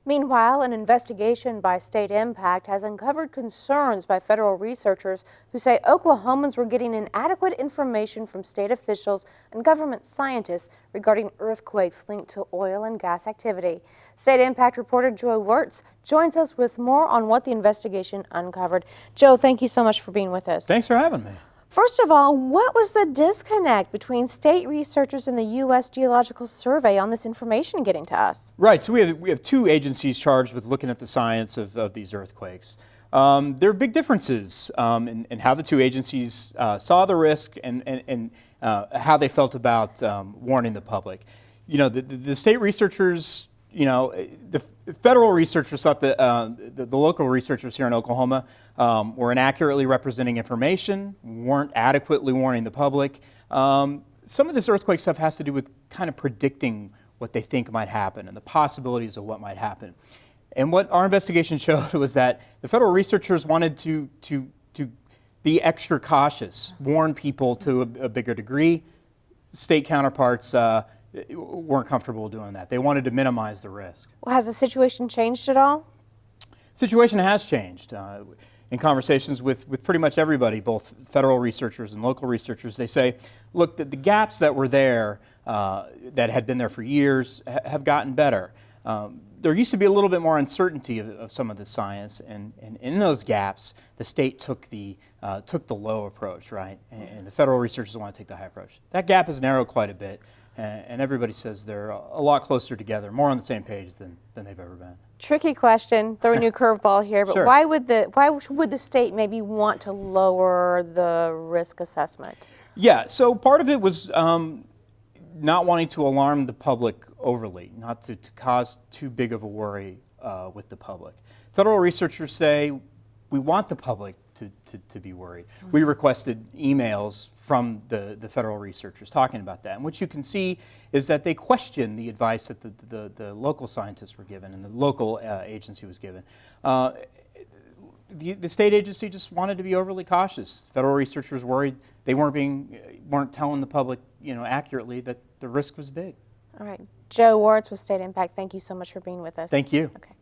Meanwhile, an investigation by StateImpact has uncovered concerns by federal researchers who say Oklahomans were getting inadequate information from state officials and government scientists regarding earthquakes linked to oil and gas activity. StateImpact reporter Joe Wirtz joins us with more on what the investigation uncovered. Joe, thank you so much for being with us. Thanks for having me. First of all, what was the disconnect between state researchers and the U.S. Geological Survey on this information getting to us? Right, so we have two agencies charged with looking at the science of these earthquakes. There are big differences in how the two agencies saw the risk and how they felt about warning the public. You know, the state researchers, you know, the federal researchers thought that the local researchers here in Oklahoma were inaccurately representing information, weren't adequately warning the public. Some of this earthquake stuff has to do with kind of predicting what they think might happen and the possibilities of what might happen. And what our investigation showed was that the federal researchers wanted to be extra cautious, warn people to a bigger degree. State counterparts weren't comfortable doing that. They wanted to minimize the risk. Well, has the situation changed at all? Situation has changed. In conversations with pretty much everybody, both federal researchers and local researchers, they say, look, the gaps that were there, that had been there for years, have gotten better. There used to be a little bit more uncertainty of some of the science, and in those gaps, the state took the low approach, right? And the federal researchers want to take the high approach. That gap has narrowed quite a bit, and everybody says they're a lot closer together, more on the same page than they've ever been. Tricky question, throwing you a curveball here, but Sure. why would the state maybe want to lower the risk assessment? Yeah, so part of it was not wanting to alarm the public overly, not to cause too big of a worry with the public. Federal researchers say we want the public to be worried. We requested emails from the federal researchers talking about that. And what you can see is that they question the advice that the local scientists were given and the local agency was given. The state agency just wanted to be overly cautious. Federal researchers worried they weren't telling the public, you know, accurately that the risk was big. All right. Joe Wirtz with StateImpact, thank you so much for being with us. Thank you. Okay.